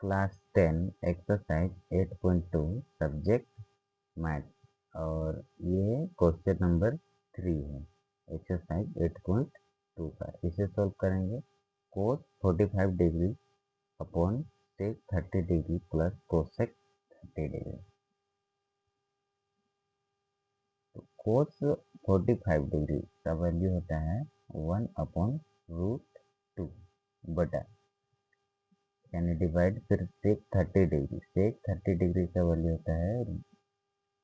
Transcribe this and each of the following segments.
Class 10 exercise 8.2 subject math और ये question number 3 है एक्सरसाइज 8.2 का। इसे सॉल्व करेंगे। Cos 45 degree upon sec 30 degree plus cosec 30 degree. तो कोस 45 डिग्री का वैल्यू होता है 1 अपॉन रूट 2 बटा, यानी डिवाइड, फिर सेक 30 डिग्री। सेक 30 डिग्री का वैल्यू होता है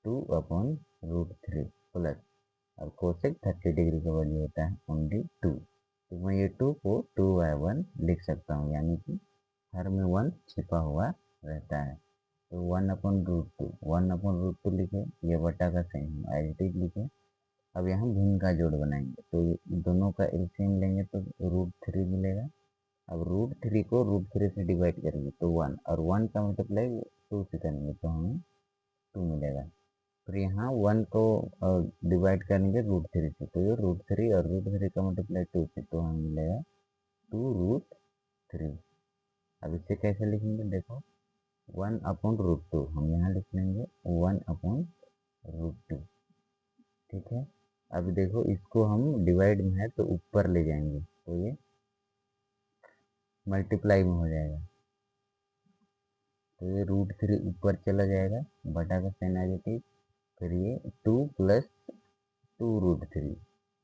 2 अपॉन रूट 3 प्लस, और कोसेक 30 डिग्री का वैल्यू होता है ओनली 2। तो मैं ये 2 को 2/1 लिख सकता हूँ, यानी कि हर में 1 छिपा हुआ रहता है। तो 1/√2 लिखे, ये बटा का साइन एज इट इज लिखे। अब यहाँ भिन्न का जोड़ बनाएंगे, तो दोनों का एलसीएम लेंगे तो √3 मिलेगा। अब √3 को √3 से डिवाइड करेंगे तो 1, और 1 का मल्टीप्लाई 2 से करेंगे तो हमें 2 मिलेगा। फिर यहाँ 1 को डिवाइड करेंगे √3 से, तो ये √3 और √3 का मल्टीप्लाई 2 से, तो हमें मिलेगा 2√3। अब इसे कैसे लिखेंगे, देखो 1/√2 हम यहाँ लिख लेंगे 1/√2। ठीक है। अब देखो इसको हम डिवाइड में है तो ऊपर ले जाएंगे तो ये मल्टीप्लाई में हो जाएगा, तो ये √3 ऊपर चला जाएगा, बटा का साइन आ जाती। फिर ये 2 प्लस 2√3,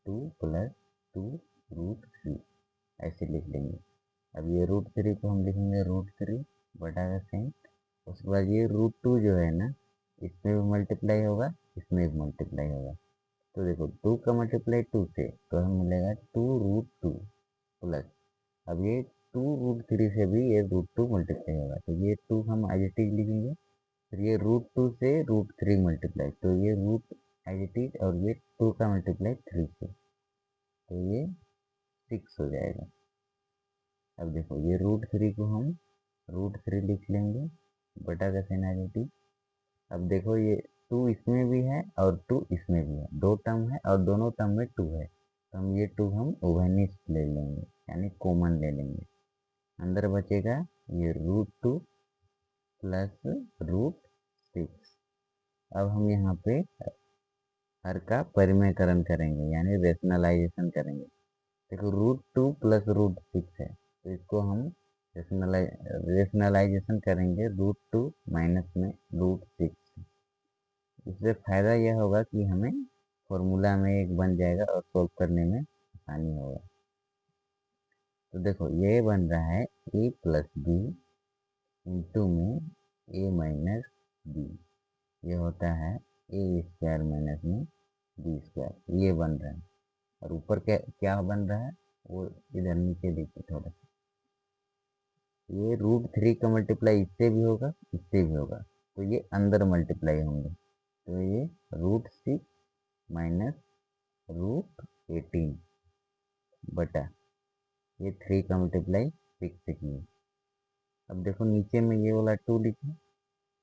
2 प्लस 2√3 ऐसे लिख लेंगे। अब ये √3 को हम लिखेंगे √3 बटा का साइन। उसके बाद ये √2 जो है ना, इसमें भी मल्टीप्लाई होगा, इसमें भी मल्टीप्लाई होगा। तो देखो 2 का मल्टीप्लाई 2 से, तो हमें मिलेगा 2√2 प्लस, अब ये 2√3 से भी ये √2 मल्टीप्लाई होगा, तो ये 2 हम एज इट इज लिखेंगे। फिर ये √2 से √3 मल्टीप्लाई, तो ये रूट एज इट इज, और ये 2 का मल्टीप्लाई 3 से, तो ये 6 हो जाएगा। अब देखो ये √3 को हम √3 लिख लेंगे, बटा का साइन आ जाती। अब देखो ये 2 इसमें भी है और 2 इसमें भी है, दो टर्म है और दोनों टर्म में 2 है, तो हम ये 2 हम उभयनिष्ठ ले लेंगे, यानी कॉमन ले लेंगे। अंदर बचेगा ये √2 प्लस √6। अब हम यहाँ पे हर का परिमेयकरण करेंगे, यानी रेशनलाइजेशन करेंगे। देखो √2 प्लस √6 है, तो इसको हम रेशनलाइजेशन करेंगे √2 माइनस में √6। इससे फायदा यह होगा कि हमें फॉर्मूला में एक बन जाएगा और सोल्व करने में आसानी होगा। तो देखो ये बन रहा है a प्लस बी इंटू में a माइनस बी, ये होता है a² माइनस में b², ये बन रहा है। और ऊपर क्या क्या बन रहा है वो इधर नीचे देखिए थोड़ा सा, ये √3 का मल्टीप्लाई इससे भी होगा, इससे भी होगा, तो ये अंदर मल्टीप्लाई होंगे, तो ये √6 माइनस √18 बटा ये 3 का मल्टीप्लाई 6 से किए। अब देखो नीचे में ये वाला 2 लिखे।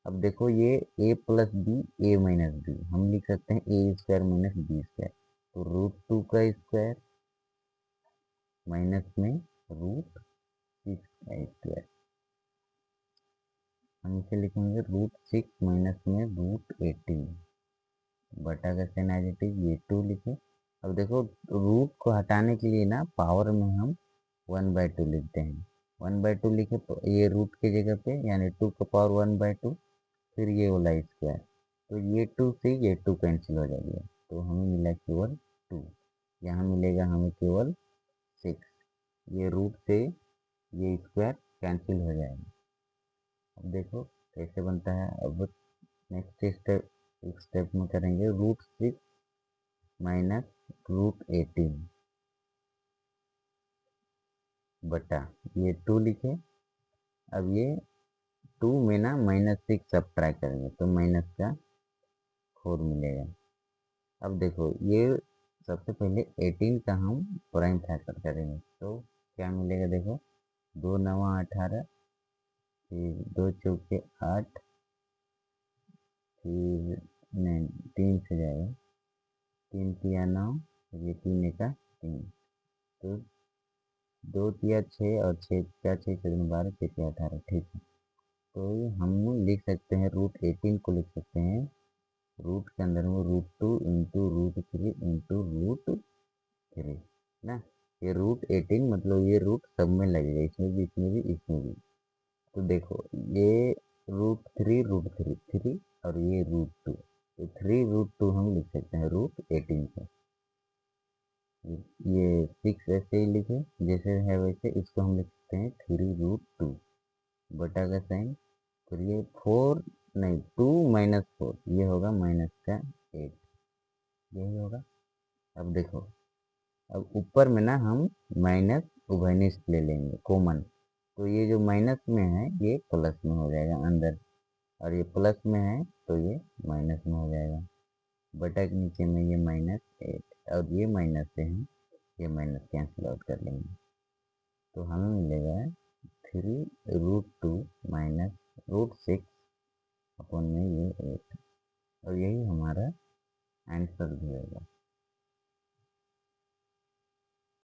अब देखो ये a plus b, a minus b, हम लिख सकते हैं a² माइनस b², तो √2 का स्क्वायर माइनस में √6 का स्क्वायर, हम इसे लिखेंगे √6 माइनस में √18 बटा का साइन आ जाती है, ये 2 लिखे। अब देखो रूट को हटाने के लिए ना पावर में हम 1/2 लिखते हैं, 1/2 लिखे तो ये रूट की जगह पे, यानी 2 का पावर 1/2, फिर ये वाला स्क्वायर, तो ये 2 से ये 2 कैंसिल हो जाएगा, तो हमें मिला केवल 2। यहाँ मिलेगा हमें केवल 6, ये रूट से ये स्क्वायर कैंसिल हो जाएगा। अब देखो कैसे बनता है। अब नेक्स्ट स्टेप में करेंगे √6 माइनस √18 बटा ये 2 लिखे। अब ये 2 में ना -6 सब ट्राई करेंगे तो माइनस का 4 मिलेगा। अब देखो ये सबसे पहले 18 का हम प्राइम फैक्टर करेंगे, तो क्या मिलेगा, देखो 2 9 18, फिर 2 चौके 8, फिर नहीं 3 से जाएगा, 3 तिया 9, ये 3 एका 3, तो 2 तिया 6 और 6 का 6 7 12, 6 तिया 18, ठीक है। तो हम लिख सकते हैं √18 को लिख सकते हैं रूट के अंदर में √2 इंटू √3 इंटू √3 ना। ये √18 मतलब ये रूट सब में लगेगा, इसमें भी इसमें भी इसमें भी। तो देखो ये √3 √3 3 और ये √2, तो 3√2 हम लिख सकते हैं √18 से। ये 6 ऐसे ही लिखे जैसे है वैसे, इसको हम लिख सकते हैं 3√2 बटा का साइन, फिर ये 4 नहीं 2 - 4 ये होगा माइनस का 8, यही होगा। अब देखो, अब ऊपर में ना हम माइनस उभयनिष्ठ ले लेंगे कॉमन, तो ये जो माइनस में है ये प्लस में हो जाएगा अंदर, और ये प्लस में है तो ये माइनस में हो जाएगा। बटा के नीचे में ये -8 और ये माइनस से है, ये माइनस कैंसिल आउट कर लेंगे, तो हमें मिलेगा 3√2 माइनस √6 अपॉन में ये 8, और यही हमारा आंसर भी होगा।